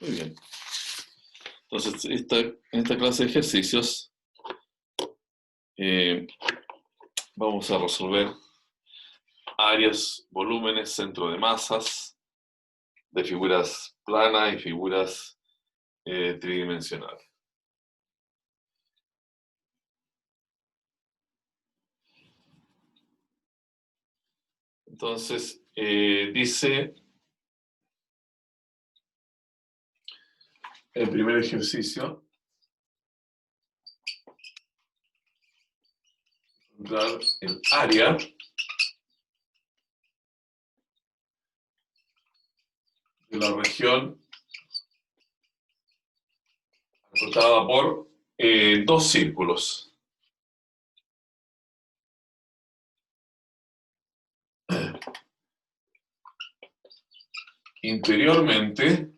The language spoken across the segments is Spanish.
Muy bien. Entonces, en esta clase de ejercicios vamos a resolver áreas, volúmenes, centro de masas, de figuras planas y figuras tridimensionales. Entonces, dice el primer ejercicio, encontrar el área de la región acotada por dos círculos. Interiormente,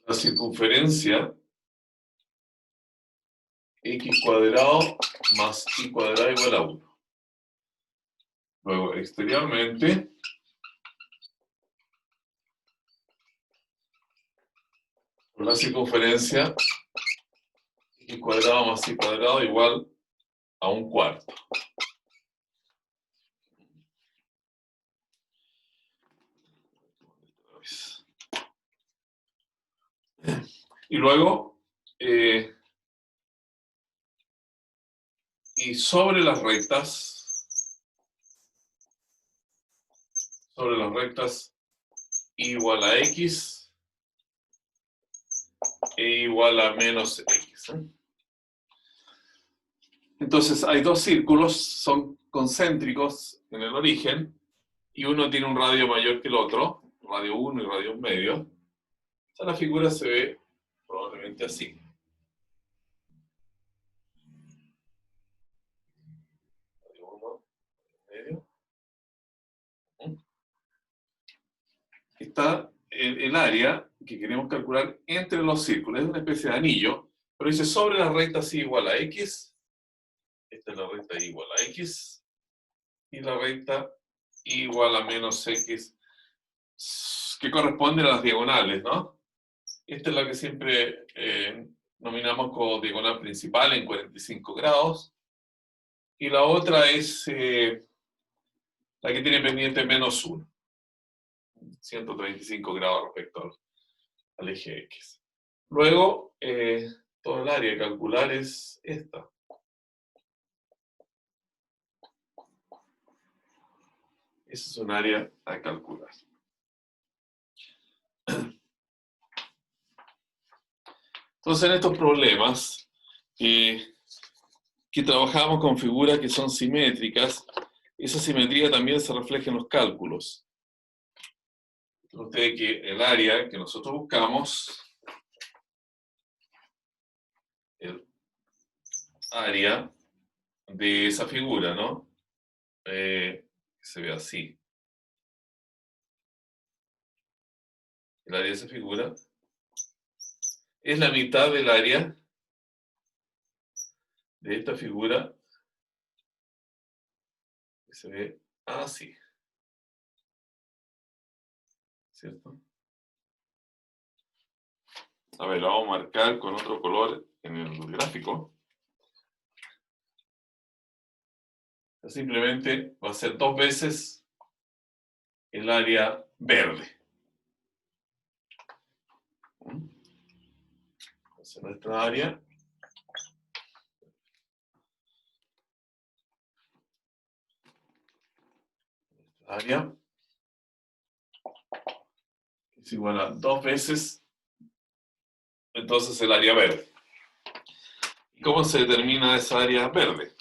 la circunferencia x cuadrado más y cuadrado igual a 1. Luego, exteriormente, por la circunferencia x cuadrado más y cuadrado igual a 1/4. Y luego, y sobre las rectas igual a x e igual a menos x. Entonces hay dos círculos, son concéntricos en el origen, y uno tiene un radio mayor que el otro, radio 1 y radio 1 medio. O sea, la figura se ve probablemente así. Radio 1 medio. Está el área que queremos calcular entre los círculos, es una especie de anillo, pero dice sobre la recta y igual a x, esta es la recta y igual a x, y la recta igual a menos x, que corresponde a las diagonales, ¿no? Esta es la que siempre nominamos como diagonal principal en 45 grados, y la otra es la que tiene pendiente menos 1, 135 grados respecto al eje X. Luego, todo el área a calcular es esta. Esa es un área a calcular. Entonces, en estos problemas, que trabajamos con figuras que son simétricas, esa simetría también se refleja en los cálculos. Ustedes que el área que nosotros buscamos, el área de esa figura, ¿no? Se ve así. El área de esa figura es la mitad del área de esta figura que se ve así. ¿Cierto? A ver, lo vamos a marcar con otro color en el gráfico. Simplemente va a ser 2 veces el área verde. Entonces nuestra área es igual a 2 veces entonces el área verde. ¿Y cómo se determina esa área verde?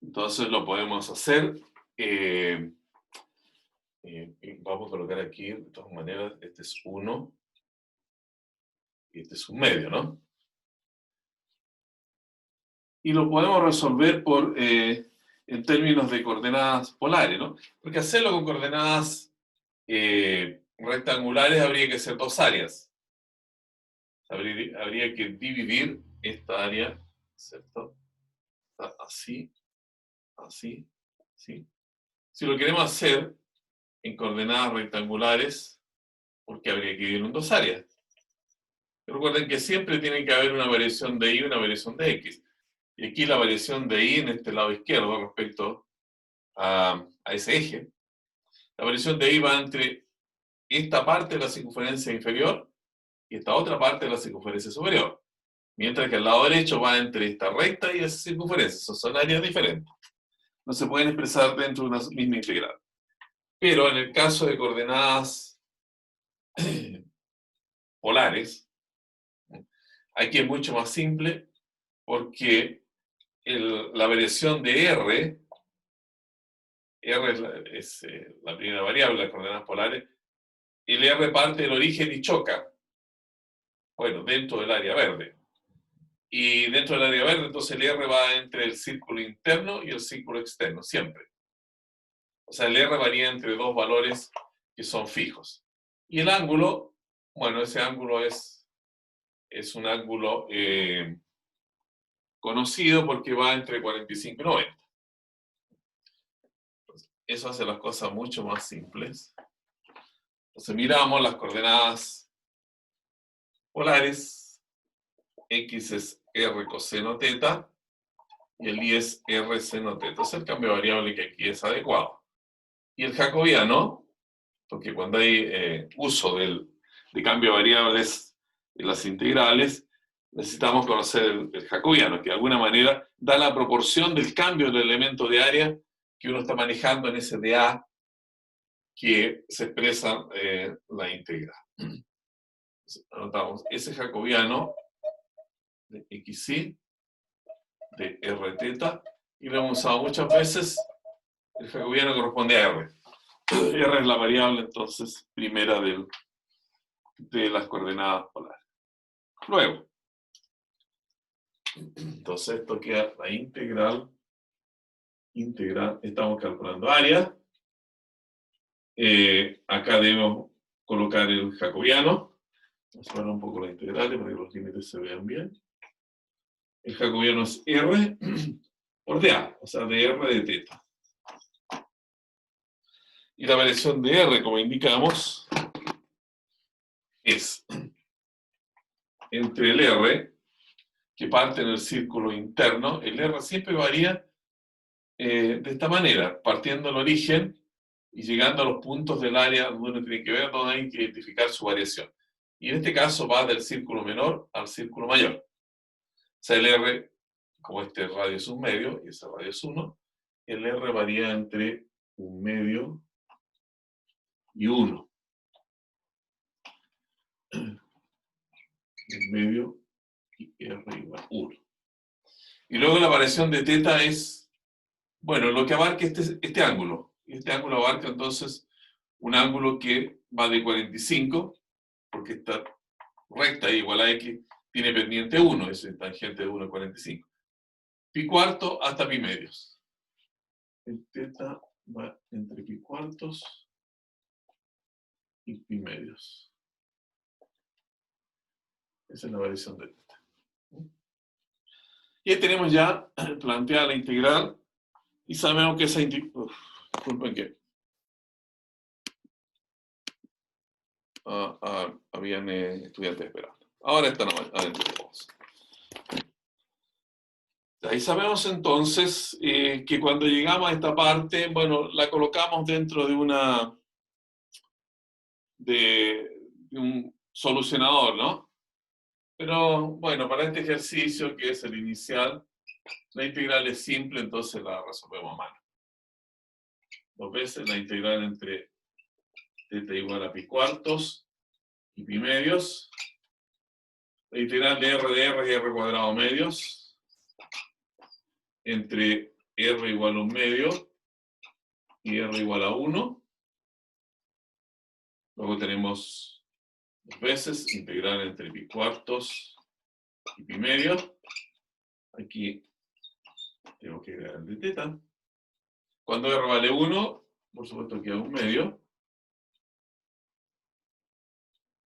Entonces lo podemos hacer. Vamos a colocar aquí, de todas maneras, este es 1 y este es 1 medio, ¿no? Y lo podemos resolver en términos de coordenadas polares, ¿no? Porque hacerlo con coordenadas rectangulares habría que ser 2 áreas. Habría que dividir esta área, ¿cierto? Está así, así, así. Si lo queremos hacer en coordenadas rectangulares, porque habría que dividirlo en dos áreas. Recuerden que siempre tiene que haber una variación de y y una variación de x. Y aquí la variación de y en este lado izquierdo respecto a ese eje. La variación de y va entre esta parte de la circunferencia inferior y esta otra parte de la circunferencia superior. Mientras que el lado derecho va entre esta recta y esa circunferencia. Son áreas diferentes. No se pueden expresar dentro de una misma integral. Pero en el caso de coordenadas polares, aquí es mucho más simple porque la variación de R es la primera variable de las coordenadas polares, el R parte del origen y choca, bueno, dentro del área verde. Y dentro del área verde, entonces el R va entre el círculo interno y el círculo externo, siempre. O sea, el R varía entre dos valores que son fijos. Y el ángulo, bueno, ese ángulo es un ángulo conocido porque va entre 45 y 90. Eso hace las cosas mucho más simples. Entonces miramos las coordenadas polares. X es R coseno teta y el Y es R seno teta. Es el cambio de variable que aquí es adecuado. Y el jacobiano, porque cuando hay uso de cambio de variables en las integrales, necesitamos conocer el jacobiano, que de alguna manera da la proporción del cambio del elemento de área que uno está manejando en ese dA que se expresa la integral. Entonces, anotamos ese jacobiano de xy de r teta y lo hemos usado muchas veces. El jacobiano corresponde a r. R es la variable entonces primera de las coordenadas polares. Luego, entonces esto queda la integral, estamos calculando área. Acá debemos colocar el jacobiano. Vamos a poner un poco las integrales para que los límites se vean bien. El jacobiano es R por dA, o sea, de R de teta. Y la variación de R, como indicamos, es entre el R, que parte en el círculo interno, el R siempre varía de esta manera, partiendo del origen y llegando a los puntos del área donde uno tiene que ver, donde hay que identificar su variación. Y en este caso va del círculo menor al círculo mayor. O sea, el R, como este radio es un medio y ese radio es 1, el R varía entre un medio y 1. Un medio y R igual 1. Y luego la variación de teta es, bueno, lo que abarca este ángulo. Y este ángulo abarca entonces un ángulo que va de 45, porque esta recta igual a x tiene pendiente 1, es tangente de 1,45. Pi cuarto hasta pi medios. El teta va entre pi cuartos y pi medios. Esa es la variación de teta. Y ahí tenemos ya planteada la integral y sabemos que esa integral... Disculpen que... habían estudiantes esperando. Ahora están adentro todos. Ahí sabemos entonces que cuando llegamos a esta parte, bueno, la colocamos dentro de un solucionador, ¿no? Pero bueno, para este ejercicio, que es el inicial, la integral es simple, entonces la resolvemos a mano. Dos veces la integral entre teta igual a pi cuartos y pi medios. La integral de R y R cuadrado medios entre R igual a un medio y R igual a 1. Luego tenemos dos veces integral entre pi cuartos y pi medio. Aquí tengo que agregar el de teta. Cuando R vale 1, por supuesto queda un medio.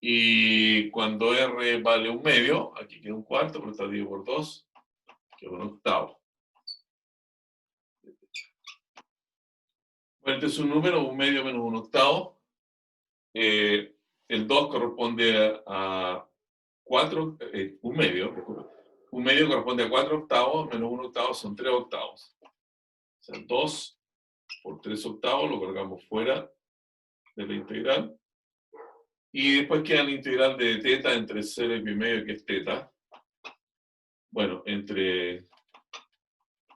Y cuando R vale un medio, aquí queda un cuarto, pero está dividido por 2, queda un octavo. Bueno, este es un número, un medio menos un octavo. El 2 corresponde a 4, un medio, disculpa. Un medio corresponde a 4 octavos, menos un octavo son 3 octavos. O sea, 2 por 3 octavos lo colocamos fuera de la integral. Y después queda la integral de teta entre 0 y pi medio, que es teta. Bueno, entre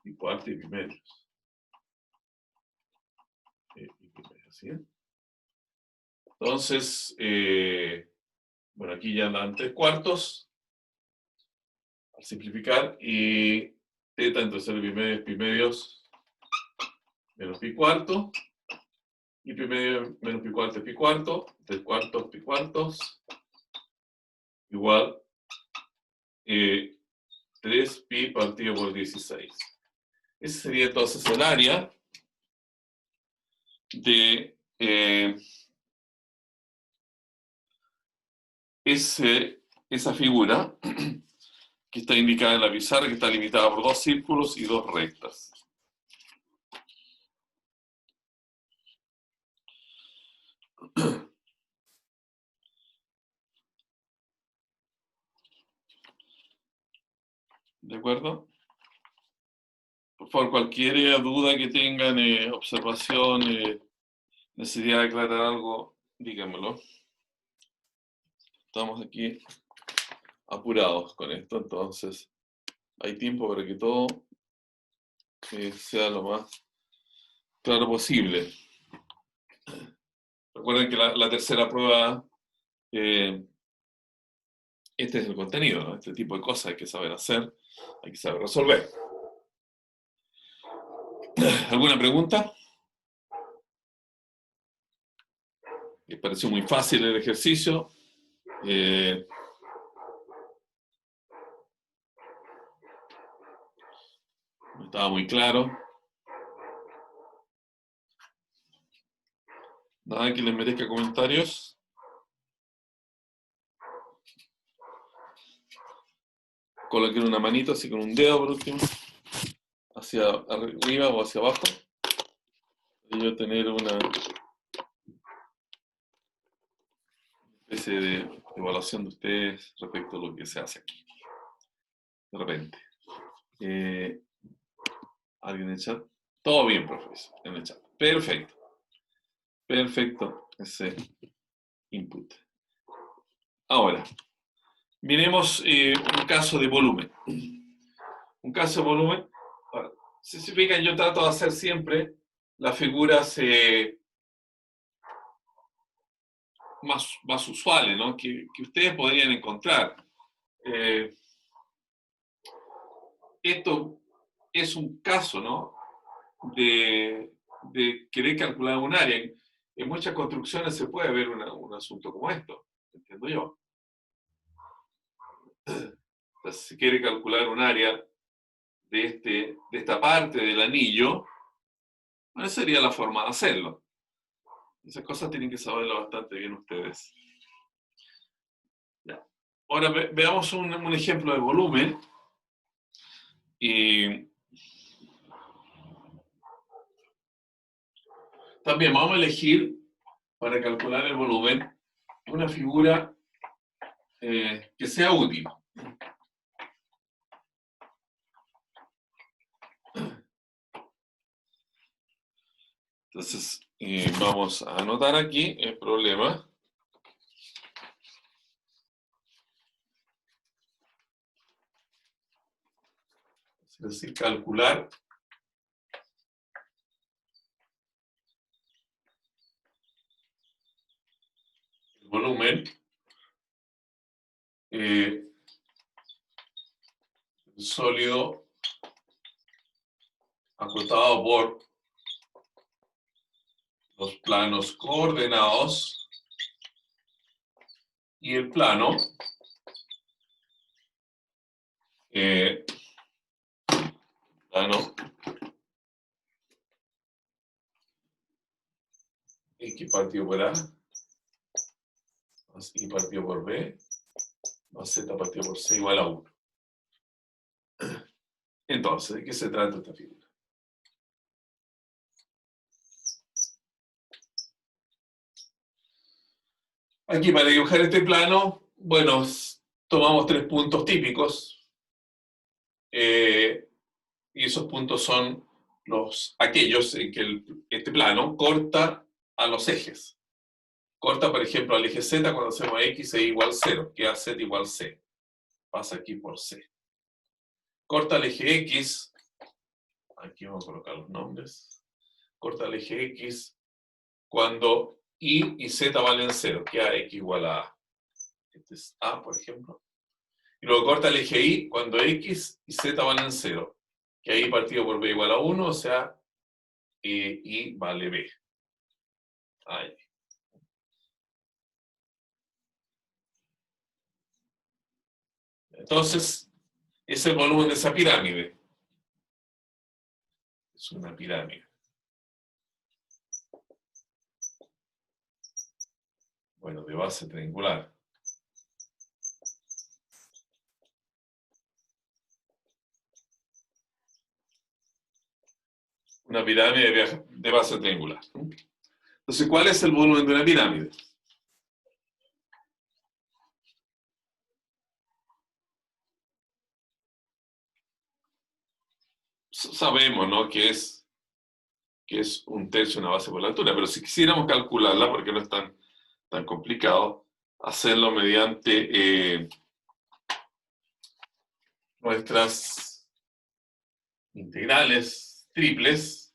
pi cuarta y pi medio. ¿Sí? Entonces, bueno, aquí ya dan 3 cuartos. Al simplificar, y teta entre 0 y pi medio es pi medios menos pi cuarto. Y pi medio menos pi cuarto es pi cuarto. 3 cuartos, pi cuartos. Igual 3 pi partido por 16. Ese sería entonces el área de esa figura que está indicada en la pizarra, que está limitada por 2 círculos y 2 rectas. ¿De acuerdo? Por favor, cualquier duda que tengan, observación, necesidad de aclarar algo, díganmelo. Estamos aquí apurados con esto, entonces hay tiempo para que todo sea lo más claro posible. Recuerden que la tercera prueba, este es el contenido, ¿no? Este tipo de cosas hay que saber hacer, hay que saber resolver. ¿Alguna pregunta? ¿Les pareció muy fácil el ejercicio? No estaba muy claro. Nada que les merezca comentarios. Coloquen una manito así con un dedo por último, hacia arriba o hacia abajo. Y yo tener una especie de evaluación de ustedes respecto a lo que se hace aquí. De repente. ¿Alguien en el chat? Todo bien, profesor, en el chat. Perfecto. Perfecto ese input. Ahora, miremos un caso de volumen. Un caso de volumen. Ahora, si se fijan, yo trato de hacer siempre las figuras más usuales, ¿no? que ustedes podrían encontrar. Esto es un caso, ¿no? de querer calcular un área. En muchas construcciones se puede ver un asunto como esto, entiendo yo. Entonces, si quiere calcular un área de esta parte del anillo, bueno, esa sería la forma de hacerlo. Esas cosas tienen que saberlo bastante bien ustedes. Ya. Ahora veamos un ejemplo de volumen. Y también vamos a elegir, para calcular el volumen, una figura que sea útil. Entonces, vamos a anotar aquí el problema. Es decir, calcular el volumen sólido acotado por los planos coordenados y el plano X partido por A más Y partido por B más Z partido por C igual a 1. Entonces, ¿de qué se trata esta figura? Aquí para dibujar este plano, bueno, tomamos 3 puntos típicos. Y esos puntos son aquellos en que este plano corta a los ejes. Corta, por ejemplo, al eje Z cuando hacemos X es igual 0, queda Z igual C. Pasa aquí por C. Corta al eje X, aquí vamos a colocar los nombres. Corta al eje X cuando Y y Z valen 0, queda X igual a A. Este es A, por ejemplo. Y luego corta el eje Y cuando X y Z valen 0, que ahí partido por B igual a 1, o sea, Y vale B. Ahí. Entonces, es el volumen de esa pirámide. Es una pirámide. Bueno, de base triangular. Una pirámide de base triangular. Entonces, ¿cuál es el volumen de una pirámide? Sabemos, ¿no?, que es 1/3 de una base por la altura, pero si quisiéramos calcularla, porque no es tan complicado, hacerlo mediante nuestras integrales triples,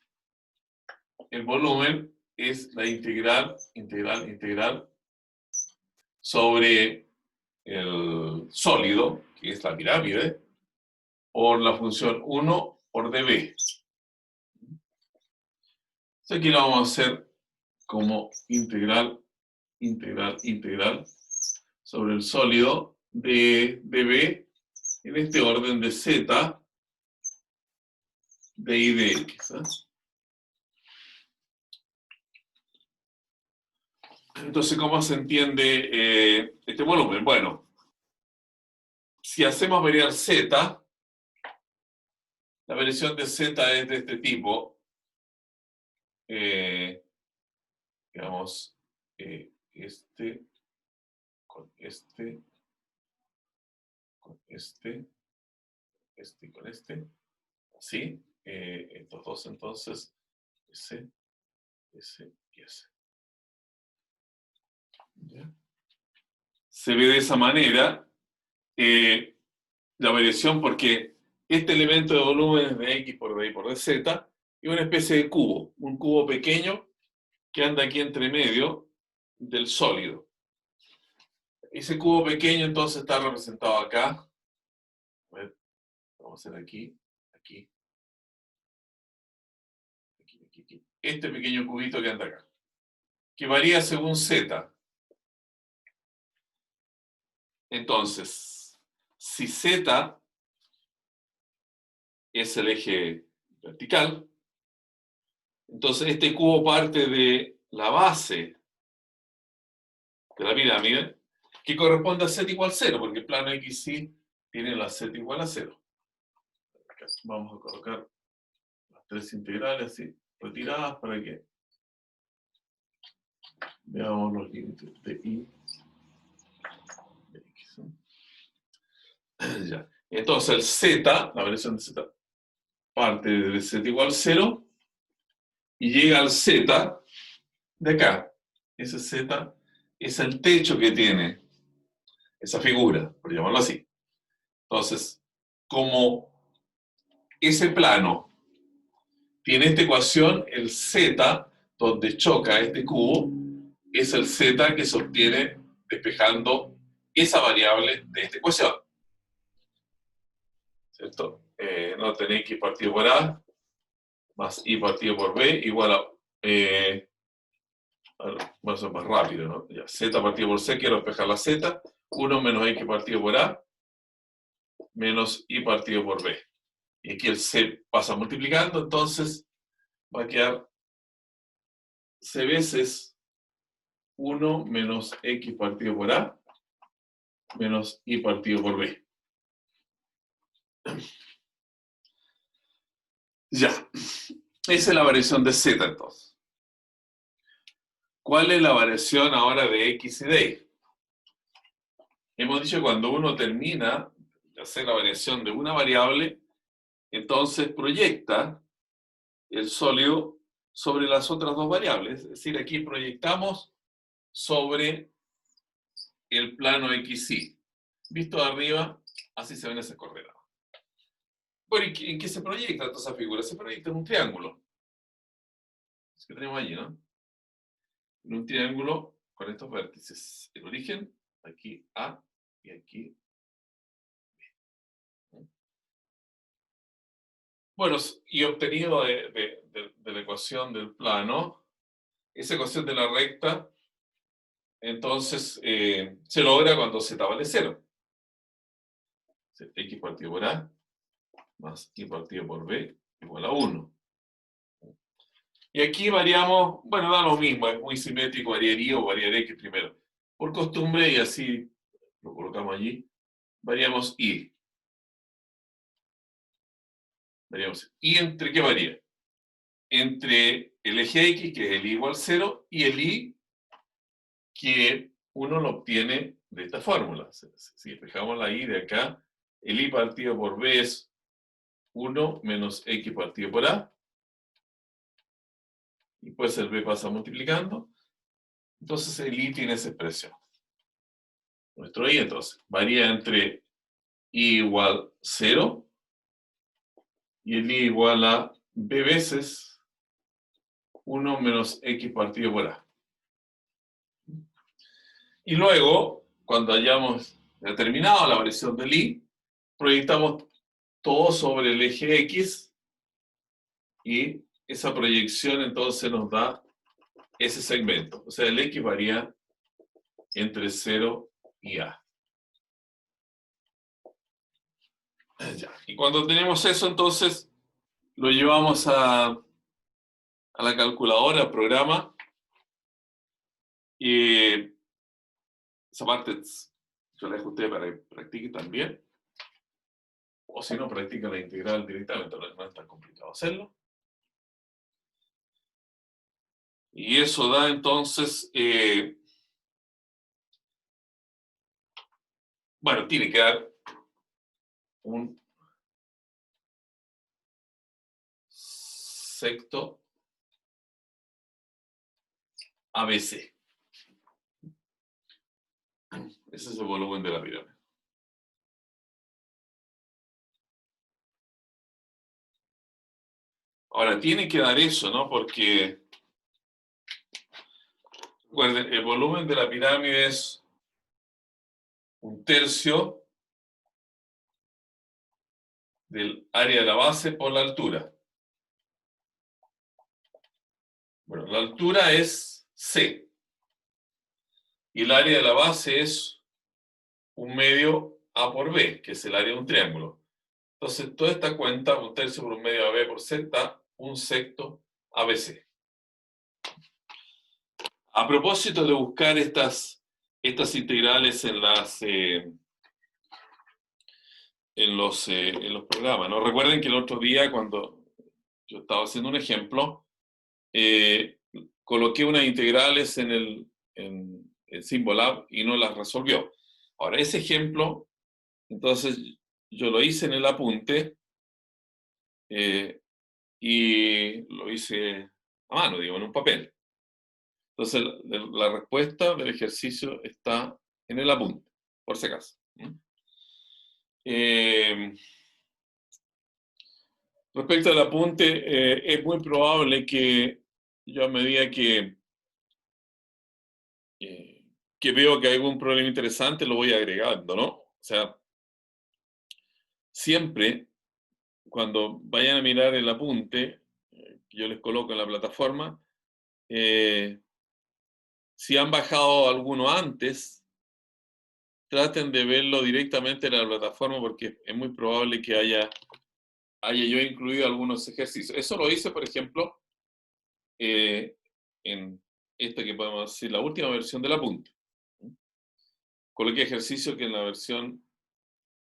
el volumen es la integral sobre el sólido, que es la pirámide, por la función 1 por dB. Entonces aquí lo vamos a hacer como integral sobre el sólido de dB en este orden de Z, de Y de X. Entonces, ¿cómo se entiende este volumen? Bueno, si hacemos variar Z, la variación de Z es de este tipo. Digamos, este con este, con este y con este. ¿Sí? Estos dos entonces, ese y ese. ¿Ya? Se ve de esa manera la variación porque este elemento de volumen es de X por de Y por de Z y una especie de cubo, un cubo pequeño que anda aquí entre medio del sólido. Ese cubo pequeño entonces está representado acá. A ver, vamos a hacer aquí. Este pequeño cubito que anda acá, que varía según Z. Entonces, si Z es el eje vertical, entonces este cubo parte de la base de la pirámide, que corresponde a Z igual 0, porque el plano XY tiene la Z igual a 0. Vamos a colocar las 3 integrales así, retiradas para que veamos los límites de Y de X. Ya. Entonces el Z, la variación de Z, parte de Z igual 0 y llega al Z de acá. Ese Z es el techo que tiene esa figura, por llamarlo así. Entonces, como ese plano tiene esta ecuación, el Z, donde choca este cubo, es el Z que se obtiene despejando esa variable de esta ecuación. ¿Cierto? No tenéis X partido por A más Y partido por B igual a... Bueno, eso es más rápido, ¿no? Ya, Z partido por C, quiero despejar la Z. 1 menos X partido por A menos Y partido por B. Y aquí el C pasa multiplicando, entonces va a quedar C veces 1 menos X partido por A menos Y partido por B. Ya. Esa es la variación de Z entonces. ¿Cuál es la variación ahora de X y de Y? Hemos dicho que cuando uno termina de hacer la variación de una variable, entonces proyecta el sólido sobre las otras dos variables. Es decir, aquí proyectamos sobre el plano XY. Visto de arriba, así se ven esas coordenadas. Bueno, ¿y en qué se proyecta toda esa figura? Se proyecta en un triángulo. Es que tenemos allí, ¿no? En un triángulo con estos vértices. El origen, aquí A y aquí. Bueno, y obtenido de la ecuación del plano, esa ecuación de la recta, entonces se logra cuando z vale 0. X partido por A más Y partido por B igual a 1. Y aquí variamos, bueno, da lo mismo, es muy simétrico, variaría o variaré X primero. Por costumbre, y así lo colocamos allí, variamos Y. Variamos. ¿Y entre qué varía? Entre el eje X, que es el Y igual 0, y el Y, que uno lo obtiene de esta fórmula. Si fijamos la Y de acá, el Y partido por B es 1 menos X partido por A. Y pues el B pasa multiplicando. Entonces el Y tiene esa expresión. Nuestro Y entonces varía entre Y igual 0 y el Y igual a B veces 1 menos X partido por A. Y luego, cuando hayamos determinado la variación del Y, proyectamos todo sobre el eje X y esa proyección entonces nos da ese segmento. O sea, el X varía entre 0 y A. Ya. Y cuando tenemos eso, entonces lo llevamos a la calculadora, al programa, y esa parte yo la dejo a ustedes para que practiquen también. O si no, practican la integral directamente, no es tan complicado hacerlo. Y eso da entonces, bueno, tiene que dar un secto ABC. Ese es el volumen de la pirámide. Ahora, tiene que dar eso, ¿no? Porque, recuerden, el volumen de la pirámide es 1/3 del área de la base por la altura. Bueno, la altura es C. Y el área de la base es 1/2 A por B, que es el área de un triángulo. Entonces, toda esta cuenta, 1/3 por 1/2 AB por C, da 1/6 ABC. A propósito de buscar estas integrales en los programas, ¿no? Recuerden que el otro día, cuando yo estaba haciendo un ejemplo, coloqué unas integrales en Symbolab y no las resolvió. Ahora, ese ejemplo, entonces, yo lo hice en el apunte y lo hice a mano, digo, en un papel. Entonces, la respuesta del ejercicio está en el apunte, por si acaso. Respecto al apunte, es muy probable que yo a medida que veo que hay algún problema interesante, lo voy agregando, ¿no? O sea, siempre cuando vayan a mirar el apunte que yo les coloco en la plataforma, si han bajado alguno antes, traten de verlo directamente en la plataforma porque es muy probable que haya yo incluido algunos ejercicios. Eso lo hice, por ejemplo, en esta que podemos decir, la última versión del apunte. Coloqué ejercicio que en la versión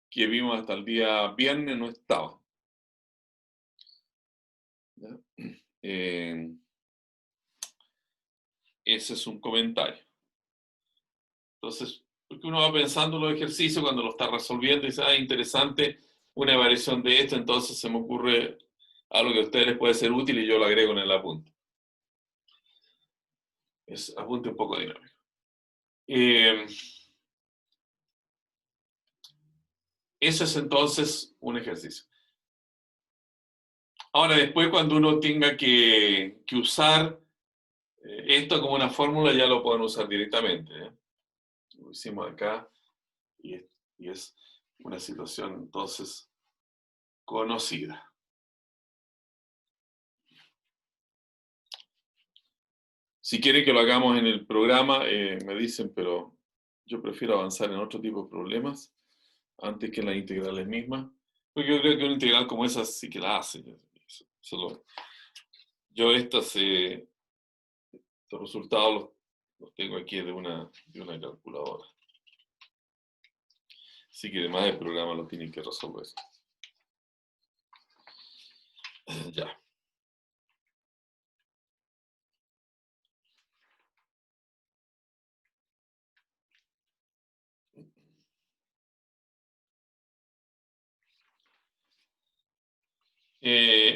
que vimos hasta el día viernes no estaba. Ese es un comentario. Entonces, Porque uno va pensando los ejercicios cuando lo está resolviendo y dice, ah, interesante, una variación de esto, entonces se me ocurre algo que a ustedes les puede ser útil y yo lo agrego en el apunte. Es apunte un poco dinámico. Eso es entonces un ejercicio. Ahora, después cuando uno tenga que usar esto como una fórmula, ya lo pueden usar directamente. Lo hicimos acá y es una situación entonces conocida. Si quieren que lo hagamos en el programa, me dicen, pero yo prefiero avanzar en otro tipo de problemas antes que en las integrales mismas. Porque yo creo que una integral como esa sí que la hace. Yo estos resultados los tengo aquí de una calculadora. Así que además del programa lo tienen que resolver. Ya.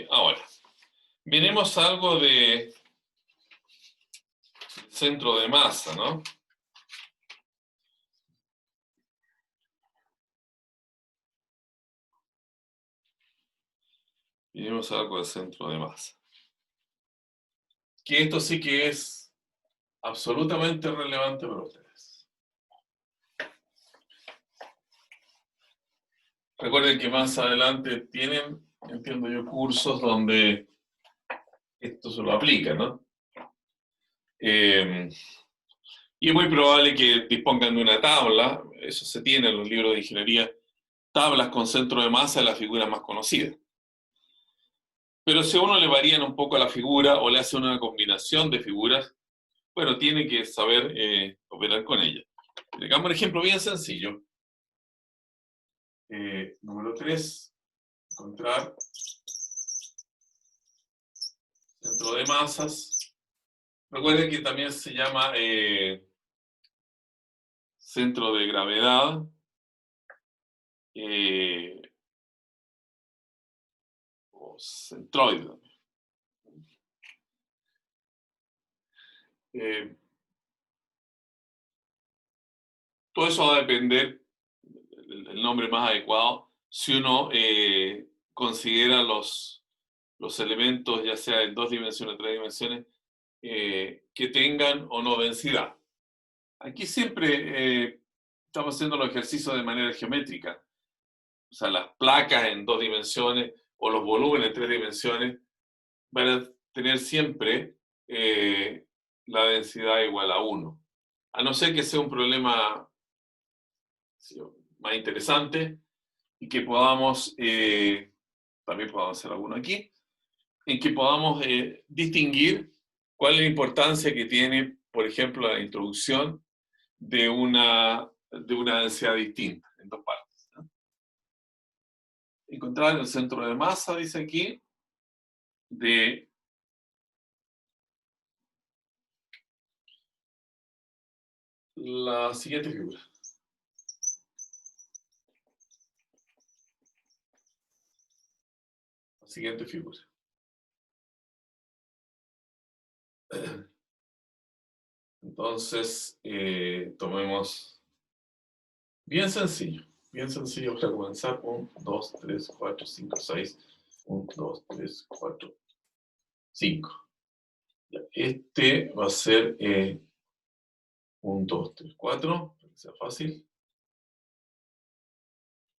Ahora, veremos algo de centro de masa, ¿no? Veremos algo del centro de masa. Que esto sí que es absolutamente relevante para ustedes. Recuerden que más adelante tienen, entiendo yo, cursos donde esto se lo aplica, ¿no? Y es muy probable que dispongan de una tabla, eso se tiene en los libros de ingeniería, tablas con centro de masa de las figuras más conocidas. Pero si a uno le varían un poco la figura o le hace una combinación de figuras, bueno, tiene que saber operar con ella. Digamos un ejemplo bien sencillo. Número 3, encontrar centro de masas. Recuerden que también se llama centro de gravedad. O centroide. Todo eso va a depender, el nombre más adecuado, si uno considera los elementos, ya sea en 2 dimensiones o 3 dimensiones, que tengan o no densidad. Aquí siempre estamos haciendo los ejercicios de manera geométrica. O sea, las placas en 2 dimensiones o los volúmenes en 3 dimensiones van a tener siempre la densidad igual a 1. A no ser que sea un problema más interesante y que podamos, también podamos hacer alguno aquí, en que podamos distinguir cuál es la importancia que tiene, por ejemplo, la introducción de una densidad distinta en 2 partes, ¿no? Encontrar el centro de masa, dice aquí, de la siguiente figura. La siguiente figura. Entonces, tomemos bien sencillo para comenzar. 1, 2, 3, 4, 5, 6. 1, 2, 3, 4, 5. Este va a ser 1, 2, 3, 4, para que sea fácil.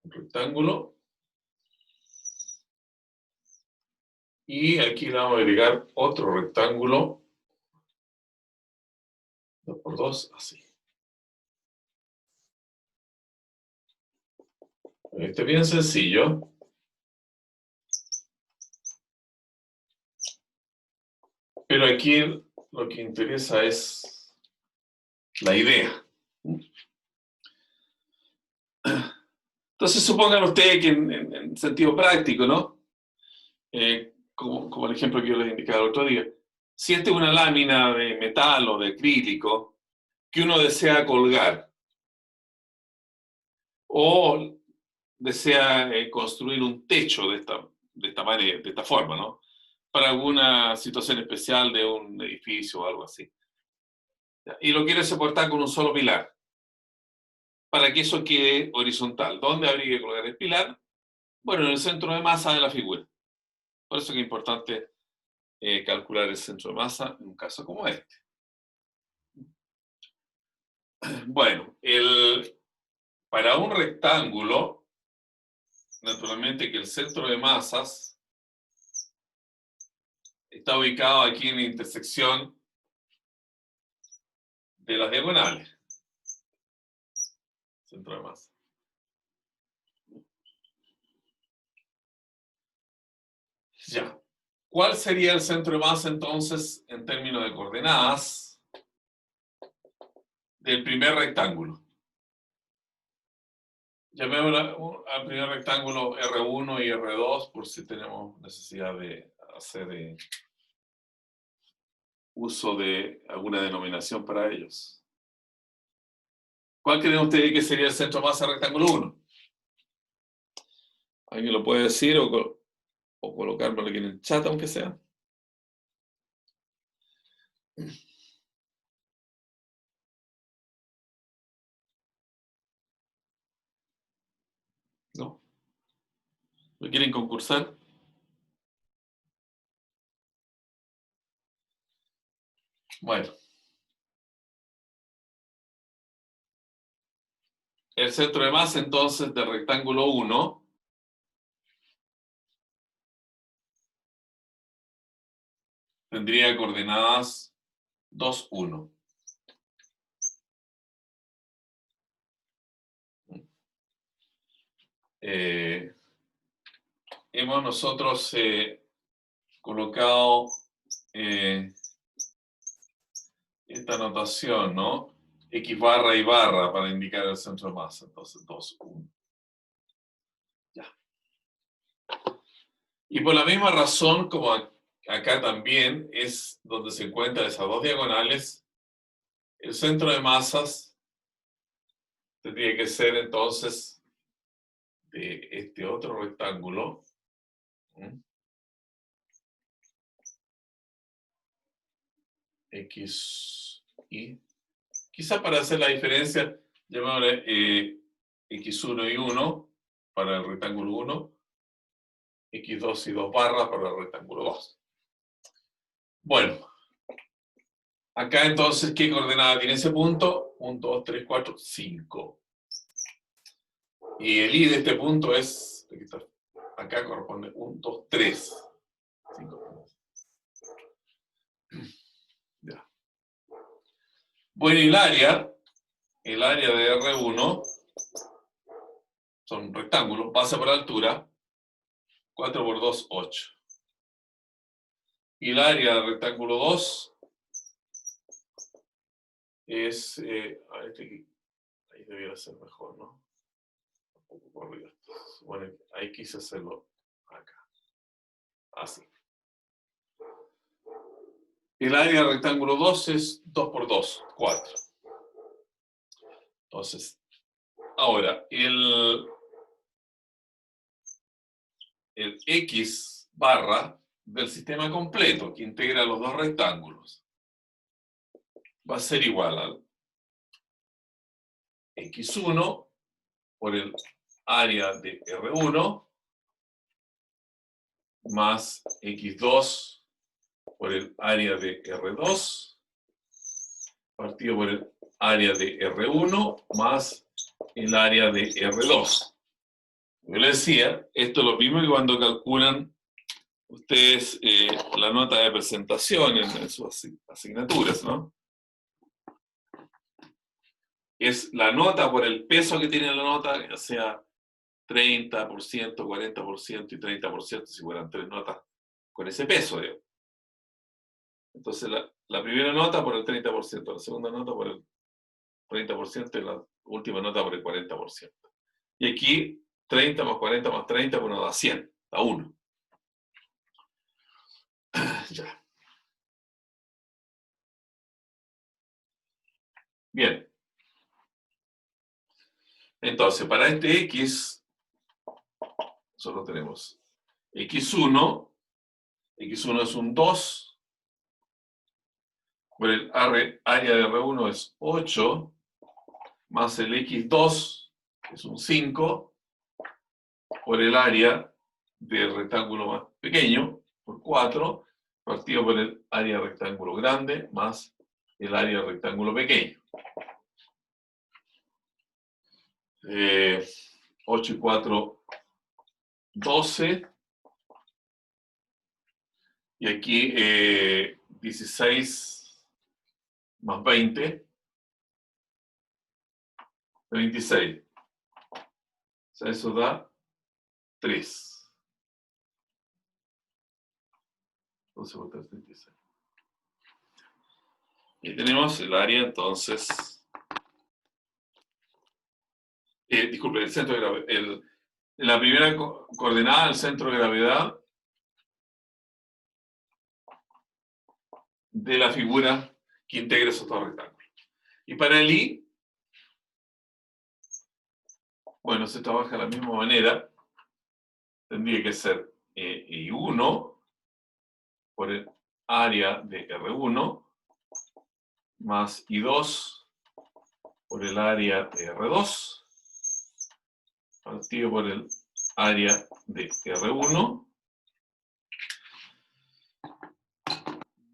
Un rectángulo. Y aquí le vamos a agregar otro rectángulo. 2 por 2, así. Este es bien sencillo. Pero aquí lo que interesa es la idea. Entonces supongan ustedes que en sentido práctico, ¿no? Como el ejemplo que yo les indicaba el otro día. Si esta es una lámina de metal o de acrílico que uno desea colgar, o desea construir un techo de esta manera, de esta forma, ¿no? Para alguna situación especial de un edificio o algo así. Y lo quiere soportar con un solo pilar, para que eso quede horizontal. ¿Dónde habría que colocar el pilar? Bueno, en el centro de masa de la figura. Por eso que es importante calcular el centro de masa en un caso como este. Bueno, para un rectángulo, naturalmente que el centro de masas está ubicado aquí en la intersección de las diagonales. Centro de masa. Ya. ¿Cuál sería el centro de masa entonces en términos de coordenadas del primer rectángulo? Llamémoslo al primer rectángulo R1 y R2 por si tenemos necesidad de hacer uso de alguna denominación para ellos. ¿Cuál creen ustedes que sería el centro de masa del rectángulo 1? ¿Alguien lo puede decir o colocármelo aquí en el chat, aunque sea? ¿No? ¿No quieren concursar? Bueno, el centro de masa entonces del rectángulo 1 tendría coordenadas 2, 1. Hemos nosotros colocado esta notación, ¿no? X barra y barra para indicar el centro de masa. Entonces, 2, 1. Ya. Y por la misma razón, como acá también es donde se encuentran esas dos diagonales, el centro de masas tendría que ser entonces de este otro rectángulo. X, Y. Quizá para hacer la diferencia, llamémosle X1 y 1 para el rectángulo 1, X2 y 2 barras para el rectángulo 2. Bueno, acá entonces, ¿qué coordenada tiene ese punto? 1, 2, 3, 4, 5. Y el I de este punto es, acá corresponde 1, 2, 3. 5. Ya. Bueno, y el área de R1 son rectángulos, base por altura, 4 por 2, 8. Y el área del rectángulo 2 es, ahí debiera ser mejor, ¿no? Un poco por arriba. Bueno, ahí quise hacerlo acá. Así. El área del rectángulo 2 es 2 por 2, 4. Entonces, ahora, el X barra del sistema completo que integra los dos rectángulos va a ser igual al X1 por el área de R1 más X2 por el área de R2 partido por el área de R1 más el área de R2. Yo les decía, esto es lo mismo que cuando calculan ustedes la nota de presentación en sus asignaturas, ¿no? Es la nota por el peso que tiene la nota, ya sea 30%, 40% y 30%, si fueran tres notas con ese peso, digamos. Entonces, la primera nota por el 30%, la segunda nota por el 30% y la última nota por el 40%. Y aquí, 30 más 40 más 30, bueno, da 100, da 1. Ya. Bien. Entonces, para este X, nosotros tenemos X1 es un 2, por el área de R1 es 8, más el X2 es un 5, por el área del rectángulo más pequeño, por 4, partido por el área del rectángulo grande, más el área del rectángulo pequeño. 8 y 4, 12. Y aquí 16 más 20, 26. O sea, eso da 3. 12 por 3, 36. Y tenemos el área, entonces, disculpe, el centro de gravedad, la primera coordenada del centro de gravedad de la figura que integra esos dos rectángulos. Y para el I, bueno, se trabaja de la misma manera. Tendría que ser I1 por el área de R1 más I2 por el área de R2 partido por el área de R1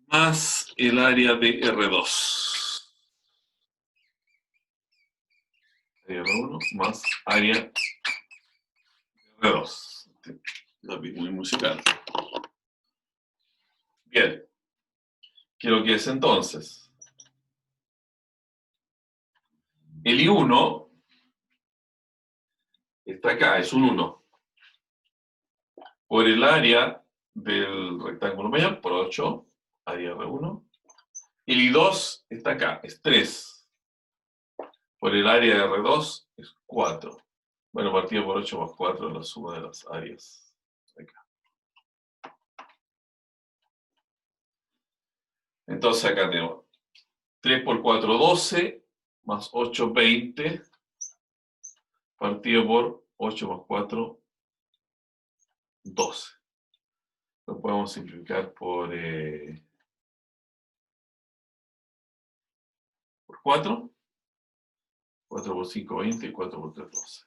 más el área de R2. R1 más área de R2. Muy musical. Bien. ¿Qué es lo que es entonces? El I1 está acá, es un 1. Por el área del rectángulo mayor, por 8, área R1. El I2 está acá, es 3. Por el área de R2 es 4. Bueno, partido por 8 más 4 es la suma de las áreas. Acá. Entonces acá tenemos 3 por 4, 12, más 8, 20, partido por 8 más 4, 12. Lo podemos simplificar por 4. 4 por 5, 20, y 4 por 3, 12.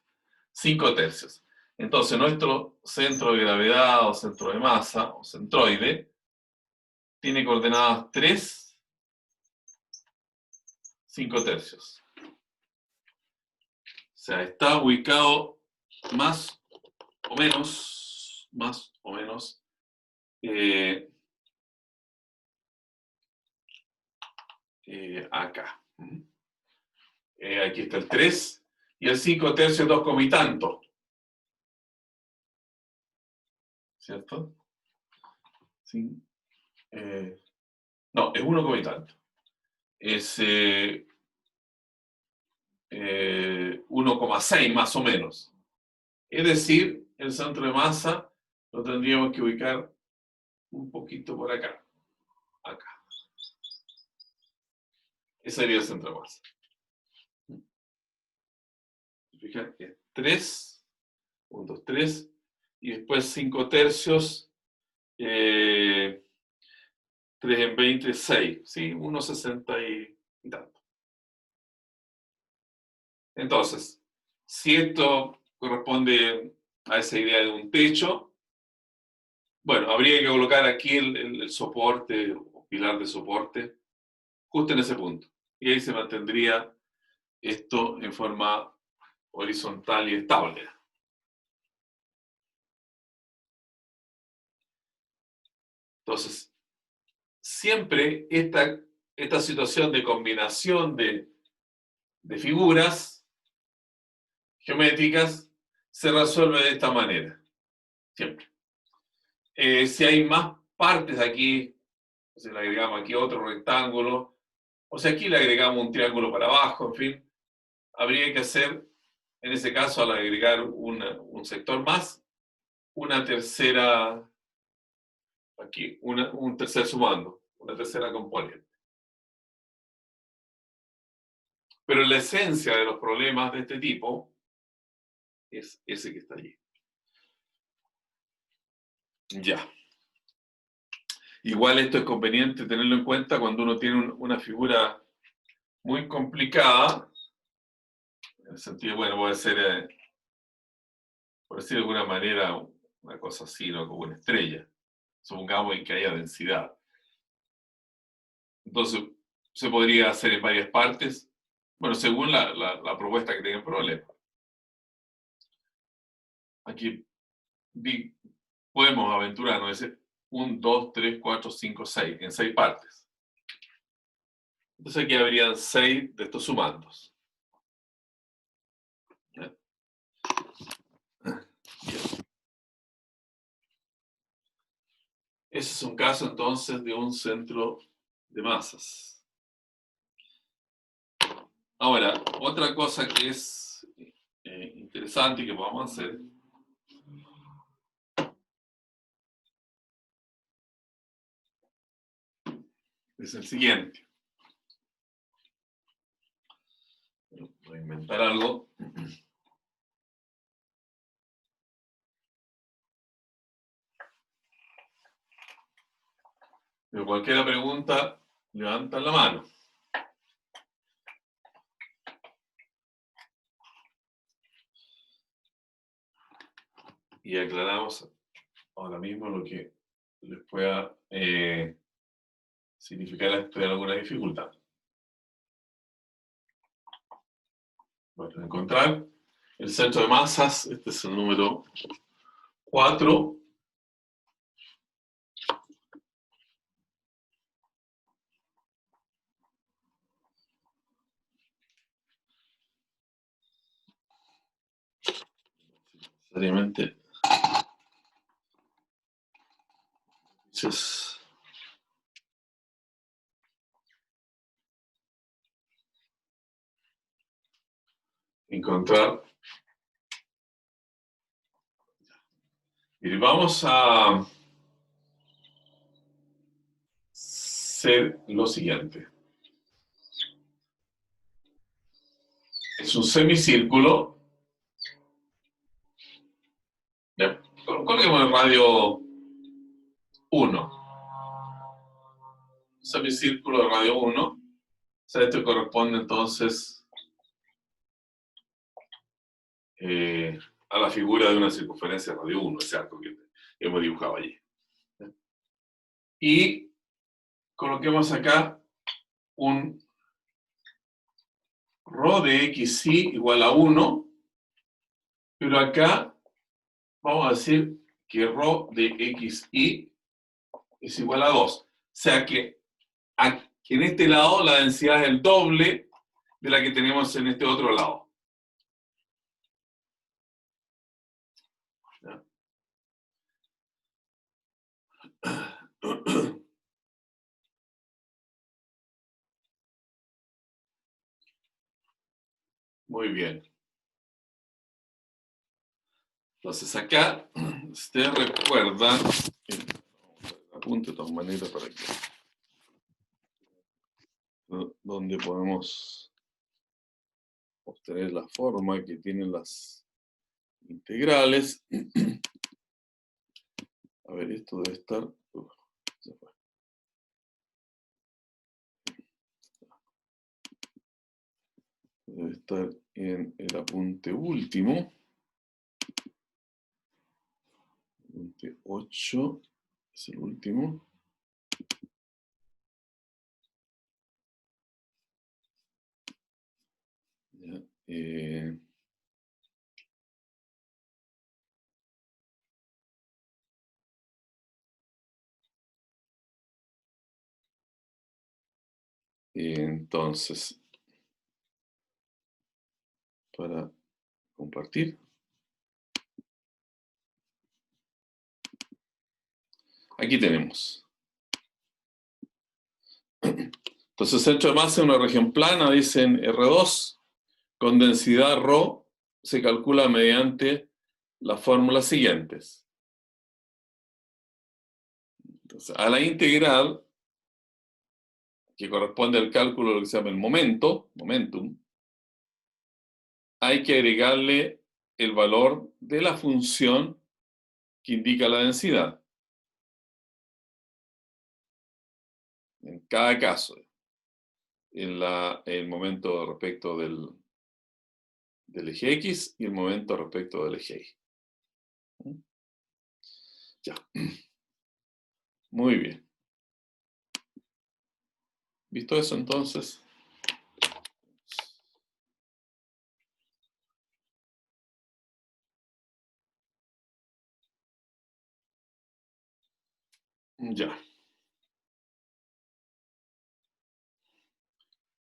5 tercios. Entonces nuestro centro de gravedad o centro de masa o centroide tiene coordenadas 3, 5 tercios. O sea, está ubicado más o menos, acá. Aquí está el 3 y el 5 tercios 2 y tanto. ¿Cierto? Sí. No, es 1 y tanto. Es 1,6 más o menos. Es decir, el centro de masa lo tendríamos que ubicar un poquito por acá. Acá. Ese sería el centro de masa. Fíjate, es 3, 1, 2, 3, y después 5 tercios, 3 en 20, 6, ¿sí? 1,60 y tanto. Entonces, si esto corresponde a esa idea de un techo, bueno, habría que colocar aquí el soporte, o pilar de soporte, justo en ese punto. Y ahí se mantendría esto en forma horizontal y estable. Entonces, siempre esta situación de combinación de figuras geométricas se resuelve de esta manera. Siempre. Si hay más partes aquí, si le agregamos aquí otro rectángulo, o si aquí le agregamos un triángulo para abajo, en fin, habría que hacer, en ese caso, al agregar un sector más, una tercera, aquí, un tercer sumando, una tercera componente. Pero la esencia de los problemas de este tipo es ese que está allí. Ya. Igual esto es conveniente tenerlo en cuenta cuando uno tiene una figura muy complicada, en el sentido, bueno, puede ser, por decir de alguna manera, una cosa así, ¿no? Como una estrella. Supongamos que haya densidad. Entonces, se podría hacer en varias partes, bueno, según la propuesta que tenga el problema. Aquí podemos aventurarnos, dice 1, 2, 3, 4, 5, 6, en 6 partes. Entonces aquí habrían 6 de estos sumandos. ¿Ya? Ese es un caso entonces de un centro de masas. Ahora, otra cosa que es interesante y que podemos hacer es el siguiente. Voy a inventar algo. Pero cualquier pregunta, levantan la mano. Y aclaramos ahora mismo lo que les pueda significar esto de alguna dificultad. Bueno, encontrar el centro de masas, este es el número 4. Necesariamente. Entonces, encontrar. Y vamos a hacer lo siguiente. Es un semicírculo. Ya, coloquemos el radio 1. Semicírculo de radio 1. O sea, esto corresponde entonces a la figura de una circunferencia de radio 1, ese arco que hemos dibujado allí. Y coloquemos acá un rho de xy igual a 1, pero acá vamos a decir que rho de xy es igual a 2. O sea que en este lado la densidad es el doble de la que tenemos en este otro lado. ¿Ya? Muy bien. Entonces acá, ustedes recuerdan, apunte de todas maneras para que, donde podemos obtener la forma que tienen las integrales. A ver, esto debe estar. Se fue. Debe estar en el apunte último. Apunte 8 es el último. Ya, entonces, para compartir. Aquí tenemos. Entonces, el centro de masa es una región plana, dicen R2, con densidad ρ, se calcula mediante las fórmulas siguientes. Entonces, a la integral, que corresponde al cálculo de lo que se llama el momentum, hay que agregarle el valor de la función que indica la densidad. En cada caso, en el momento respecto del eje X y el momento respecto del eje Y. Ya. Muy bien. ¿Visto eso entonces? Ya.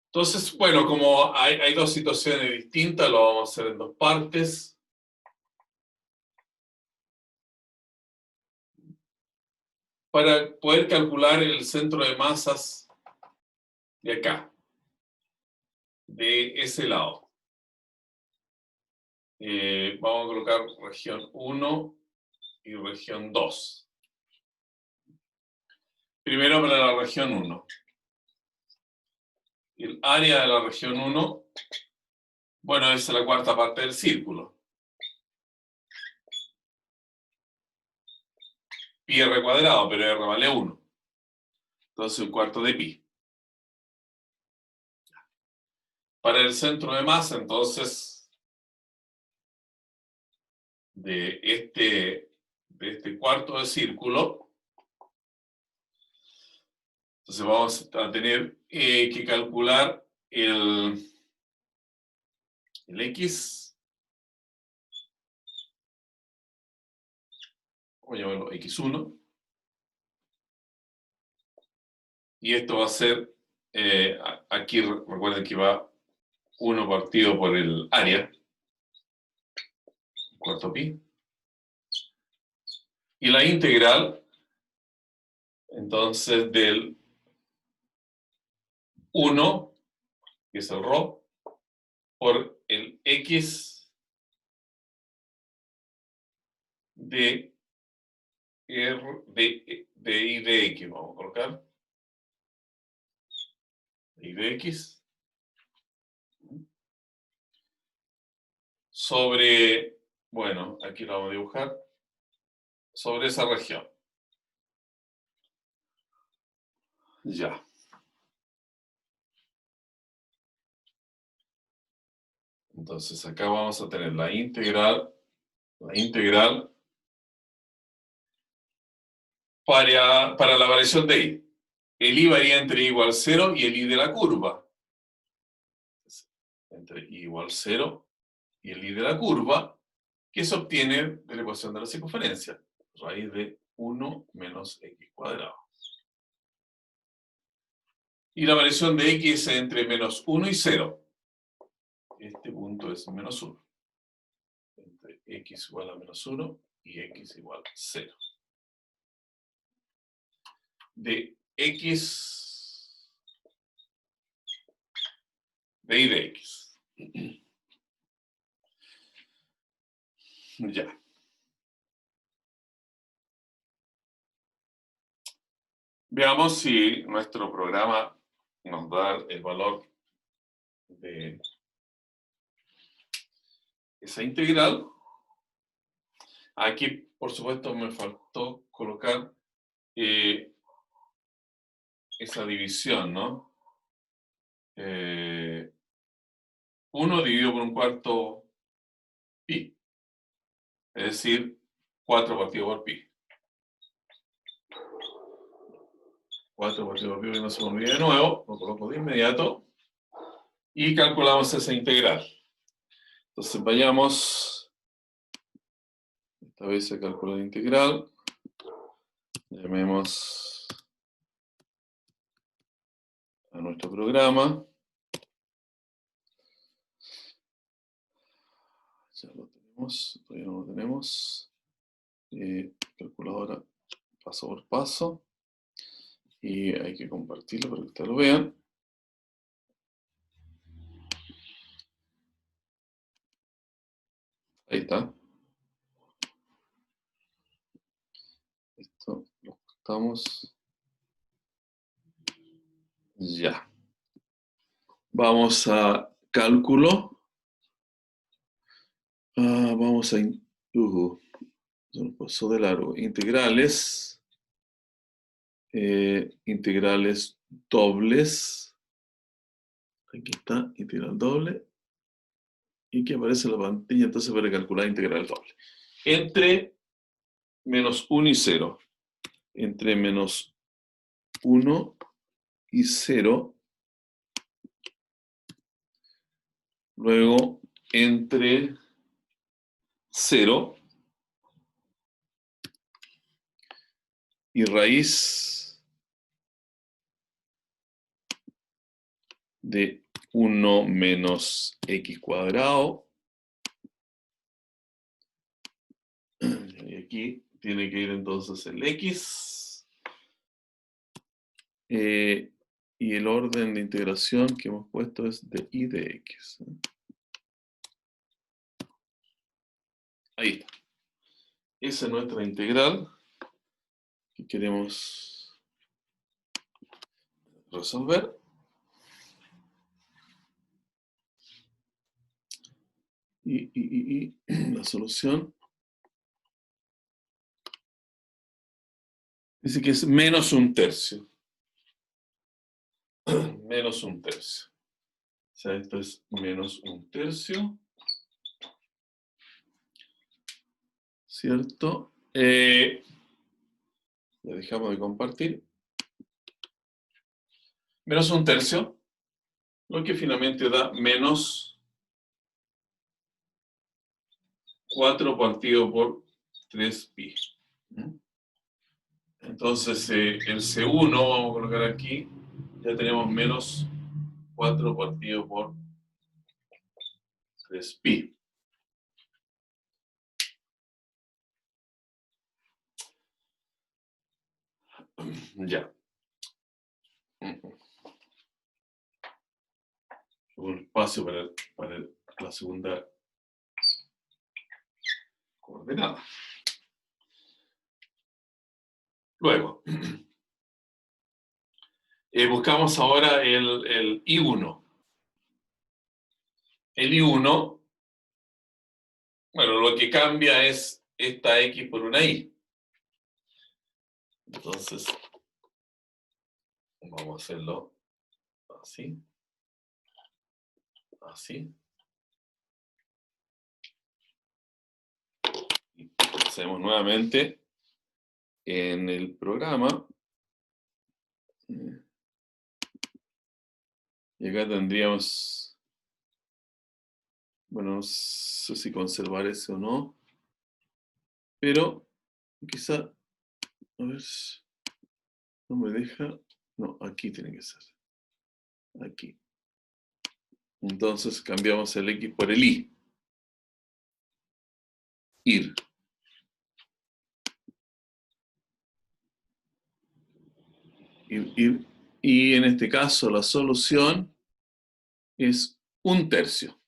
Entonces, bueno, como hay dos situaciones distintas, lo vamos a hacer en dos partes. Para poder calcular el centro de masas de acá, de ese lado. Vamos a colocar región 1 y región 2. Primero para la región 1. El área de la región 1, bueno, es la cuarta parte del círculo. Pi r cuadrado, pero r vale 1. Entonces un cuarto de pi. Para el centro de masa, entonces, de este cuarto de círculo, entonces vamos a tener que calcular el X, vamos a llamarlo X1, y esto va a ser, aquí recuerden que va 1 partido por el área, cuarto pi, y la integral, entonces, del 1, que es el ρ, por el X de R de I de X, vamos a colocar. I de X sobre, bueno, aquí lo vamos a dibujar, sobre esa región. Ya. Entonces acá vamos a tener la integral para la variación de I. El I varía entre I igual 0 y el I de la curva. Entre I igual 0 y el I de la curva, que se obtiene de la ecuación de la circunferencia. Raíz de 1 menos x cuadrado. Y la variación de x es entre menos 1 y 0. Este punto es menos 1. Entre x igual a menos 1 y x igual a 0. De x de y de x. Ya. Veamos si nuestro programa nos da el valor de esa integral. Aquí, por supuesto, me faltó colocar esa división, ¿no? 1 dividido por un cuarto pi. Es decir, 4 partido por pi. 4 partido por pi, que no se me olvide de nuevo, lo coloco de inmediato. Y calculamos esa integral. Entonces vayamos, esta vez se calcula la integral. Llamemos a nuestro programa. Ya lo tenemos, todavía no lo tenemos. Calculadora paso por paso. Y hay que compartirlo para que ustedes lo vean. Ahí está. Esto lo cortamos. Ya. Vamos a cálculo. Vamos a... se nos pasó de largo. Integrales. Integrales dobles. Aquí está, integral doble. Y que aparece en la pantalla, entonces para calcular integral doble. Entre menos 1 y 0. Entre menos 1 y 0. Luego, entre 0 y raíz de 1 menos x cuadrado. Y aquí tiene que ir entonces el x. Y el orden de integración que hemos puesto es de y de x. Ahí está. Esa es nuestra integral que queremos resolver. Y la solución dice que es menos un tercio. Menos un tercio. O sea, esto es menos un tercio. ¿Cierto? Ya dejamos de compartir. Menos un tercio, lo que finalmente da menos 4 partido por 3pi. Entonces, el C1, vamos a colocar aquí, ya tenemos menos 4 partido por 3pi. Ya. Un espacio para la segunda coordenada. Luego, buscamos ahora el I1. El I1, bueno, lo que cambia es esta X por una Y. Entonces, vamos a hacerlo así. Así. Y hacemos nuevamente en el programa. Y acá tendríamos, bueno, no sé si conservar ese o no, pero quizá, a ver, no me deja, no, aquí tiene que ser, aquí. Entonces cambiamos el X por el Y. Ir. Ir. Y en este caso la solución es un tercio.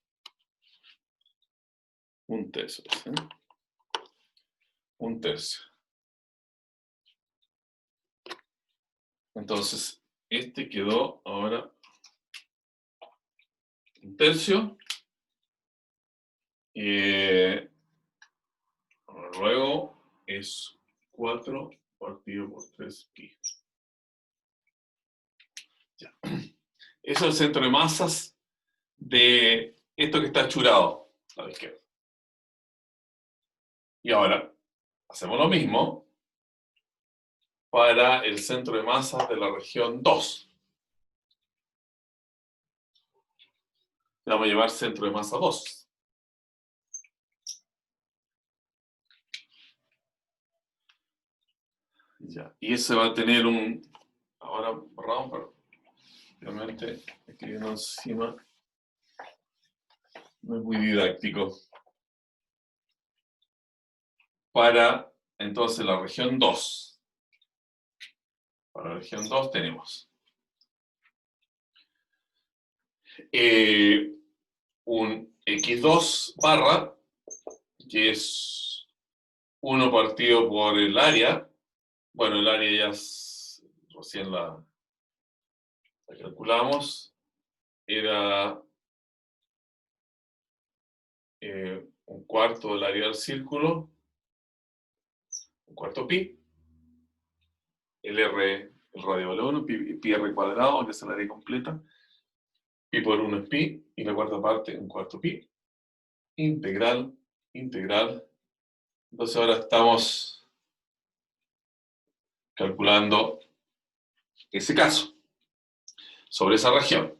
Un tercio. ¿Sí? Un tercio. Entonces, este quedó ahora un tercio. Luego es 4 partido por 3pi. Ya. Eso es el centro de masas de esto que está achurado a la izquierda. Y ahora hacemos lo mismo para el centro de masas de la región 2. Le vamos a llevar centro de masa 2. Ya. Y ese va a tener un... Ahora borramos, pero realmente escribiendo encima no es muy didáctico. Para entonces la región 2. Para la región 2 tenemos un x2 barra, que es 1 partido por el área. Bueno, el área ya recién la calculamos. Era un cuarto del área del círculo, un cuarto pi, el r, el radio vale 1, pi r cuadrado, que es el área completa, pi por 1 es pi, y la cuarta parte, un cuarto pi, integral, integral. Entonces ahora estamos calculando ese caso, sobre esa región.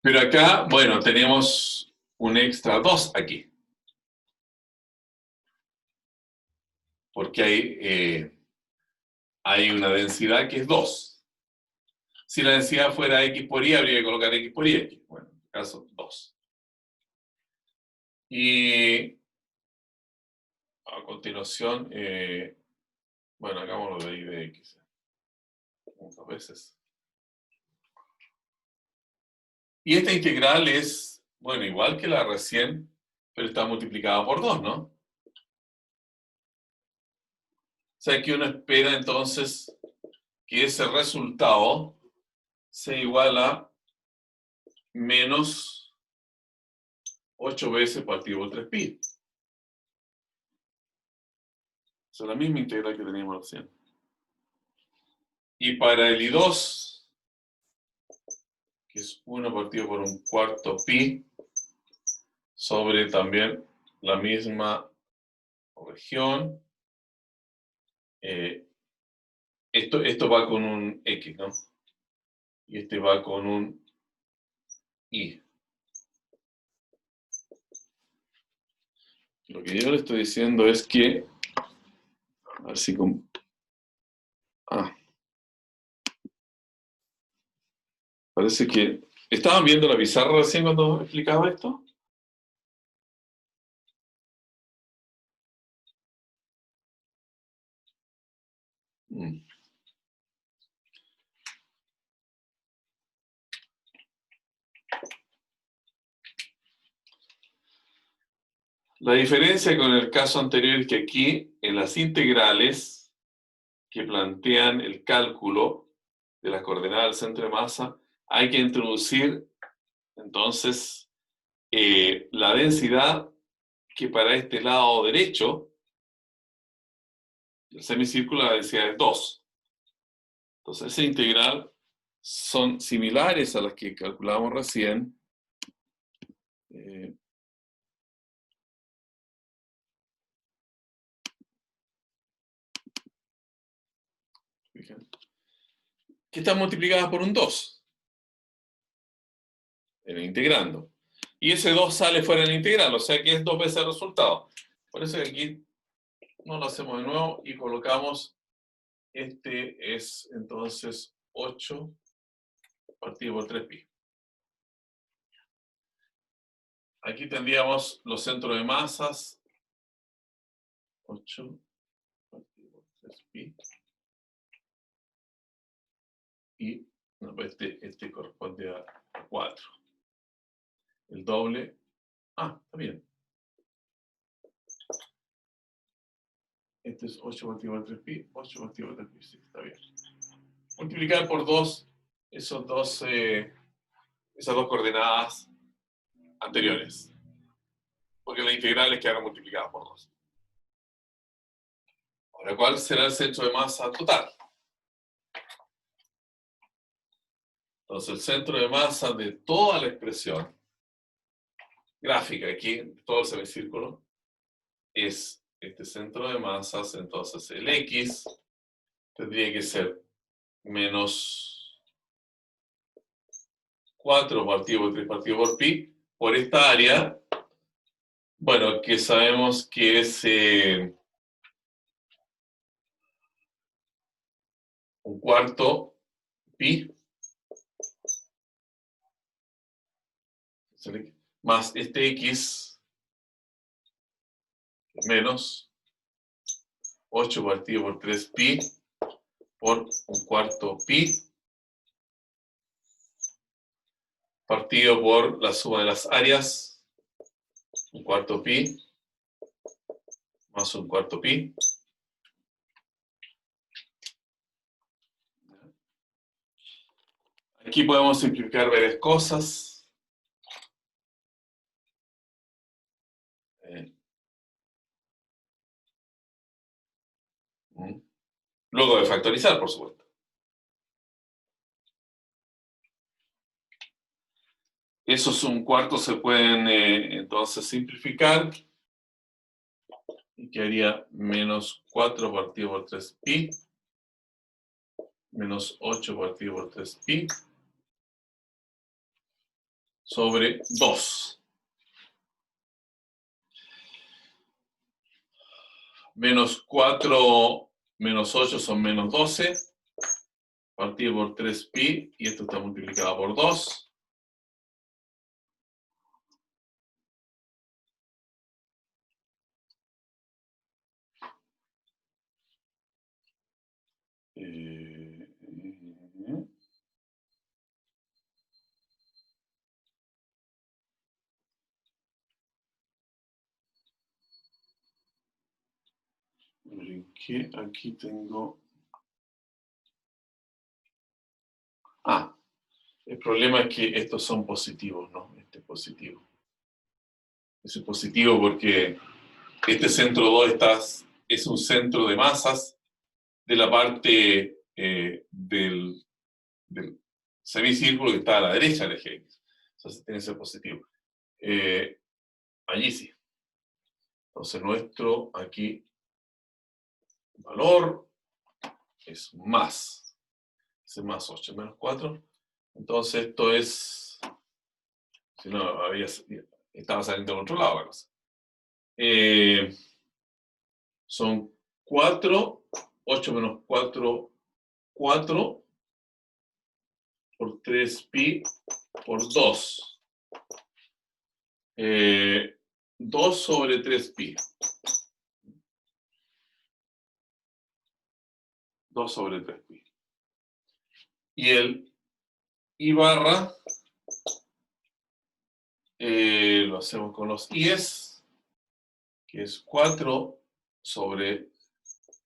Pero acá, bueno, tenemos un extra 2 aquí. Porque hay una densidad que es 2. Si la densidad fuera x por y, habría que colocar x por y. Bueno, en este caso, 2. Y a continuación, bueno, hagámoslo de y de x. Muchas veces. Y esta integral es, bueno, igual que la recién, pero está multiplicada por 2, ¿no? O sea que uno espera entonces que ese resultado sea igual a menos 8 veces partido por 3pi. Es la misma integral que teníamos recién. Y para el I2, que es 1 partido por un cuarto pi, sobre también la misma región, esto va con un x, ¿no? Y este va con un y. Lo que yo le estoy diciendo es que, a ver si parece que, ¿estaban viendo la pizarra recién cuando explicaba esto? La diferencia con el caso anterior es que aquí, en las integrales que plantean el cálculo de las coordenadas del centro de masa, hay que introducir entonces la densidad que para este lado derecho, el semicírculo, la densidad es 2. Entonces, esa integral son similares a las que calculamos recién. Que están multiplicadas por un 2 en el integrando. Y ese 2 sale fuera del integral, o sea que es 2 veces el resultado. Por eso que aquí no lo hacemos de nuevo y colocamos, este es entonces 8 partido por 3pi. Aquí tendríamos los centros de masas, 8 partido por 3pi. Y no, este corresponde a 4. El doble, está bien. Este es 8 partido por 3pi, 8 partido por 3pi, sí, está bien. Multiplicar por 2 esas dos coordenadas anteriores. Porque las integrales quedaron multiplicadas por 2. Ahora, ¿cuál será el centro de masa total? Entonces, el centro de masa de toda la expresión gráfica aquí, todo el semicírculo, es este centro de masas. Entonces, el X tendría que ser menos 4 partido por 3 partido por pi, por esta área, bueno, que sabemos que es un cuarto pi, más este X, menos 8 partido por 3 pi, por un cuarto pi, partido por la suma de las áreas, un cuarto pi, más un cuarto pi. Aquí podemos simplificar varias cosas. Luego de factorizar, por supuesto. Esos un cuarto se pueden entonces simplificar. Y quedaría menos 4 partido por 3pi. Menos 8 partido por 3pi. Sobre 2. Menos 4 menos 8 son menos 12. Partido por 3pi. Y esto está multiplicado por 2. Brinqué, aquí tengo... Ah, el problema es que estos son positivos, ¿no? Este es positivo. Eso es positivo porque este centro 2 es un centro de masas de la parte del semicírculo que está a la derecha del eje X. Entonces tiene que ser positivo. Allí sí. Entonces nuestro aquí valor es más. Es más 8 menos 4. Entonces esto es... Si no, estaba saliendo del otro lado la cosa. Son 4, 8 menos 4, 4 por 3pi por 2. 2 sobre 3pi. 2 sobre 3pi. Y el i barra lo hacemos con los i's, que es 4 sobre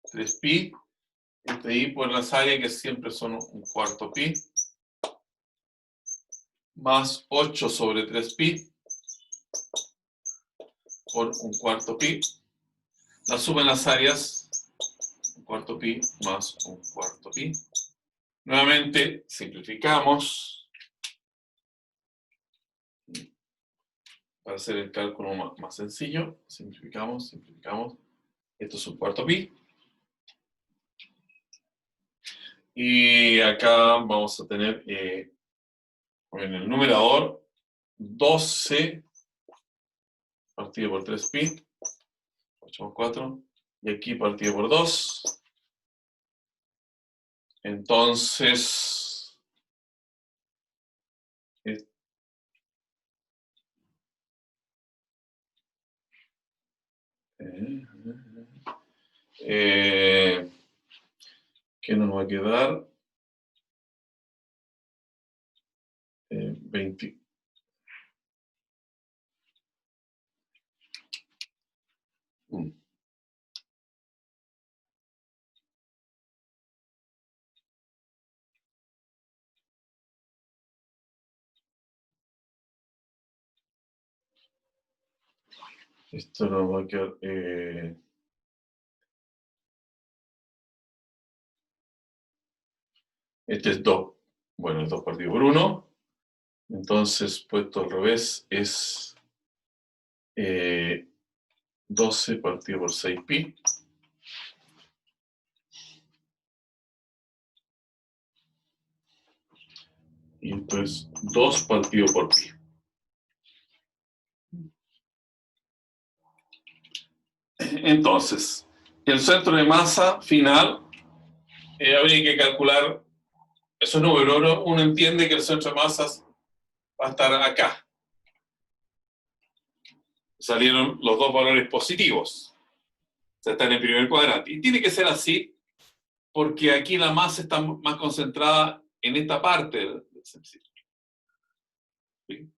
3pi. Este i por las áreas que siempre son un cuarto pi. Más 8 sobre 3pi por un cuarto pi. La suma en las áreas, un cuarto pi más un cuarto pi. Nuevamente simplificamos para hacer el cálculo más sencillo. Simplificamos. Esto es un cuarto pi. Y acá vamos a tener en el numerador 12 partido por 3pi, 8 más 4, y aquí partido por 2. Entonces, ¿qué nos va a quedar? 20. Esto nos va a quedar... este es 2. Bueno, es 2 partido por 1. Entonces, puesto al revés, es 12 partido por 6pi. Y entonces 2 partido por pi. Entonces, el centro de masa final, habría que calcular esos números. Uno entiende que el centro de masas va a estar acá. Salieron los dos valores positivos. O sea, están en el primer cuadrante. Y tiene que ser así porque aquí la masa está más concentrada en esta parte del semicírculo. ¿Sí?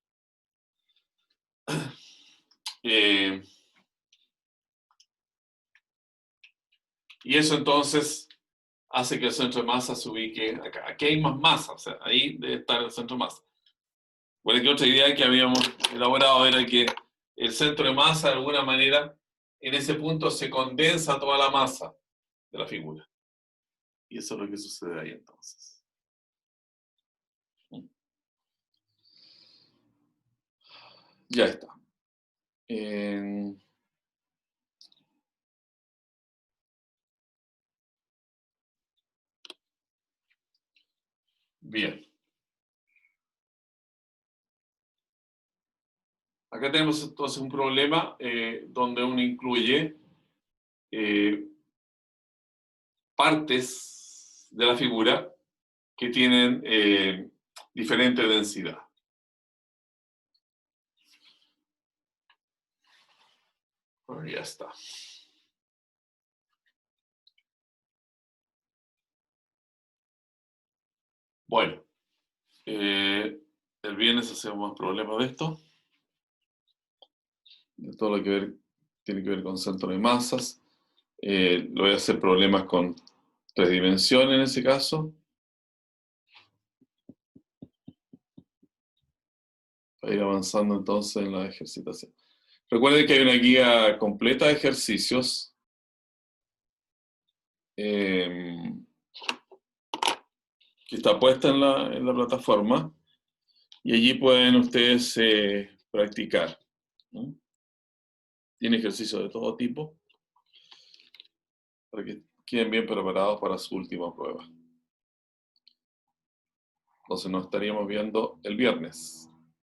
Y eso entonces hace que el centro de masa se ubique acá. Aquí hay más masa, o sea, ahí debe estar el centro de masa. Bueno, que otra idea que habíamos elaborado era que el centro de masa, de alguna manera, en ese punto se condensa toda la masa de la figura. Y eso es lo que sucede ahí entonces. Ya está. Bien. Acá tenemos entonces un problema donde uno incluye partes de la figura que tienen diferente densidad. Bueno, ya está. Bueno, el viernes hacemos más problemas de esto. De todo lo que tiene que ver con centro de masas. Lo voy a hacer problemas con 3 dimensiones en ese caso. Para ir avanzando entonces en la ejercitación. Recuerden que hay una guía completa de ejercicios. Que está puesta en la plataforma. Y allí pueden ustedes practicar, ¿no? Tiene ejercicios de todo tipo para que queden bien preparados para su última prueba. Entonces nos estaríamos viendo el viernes.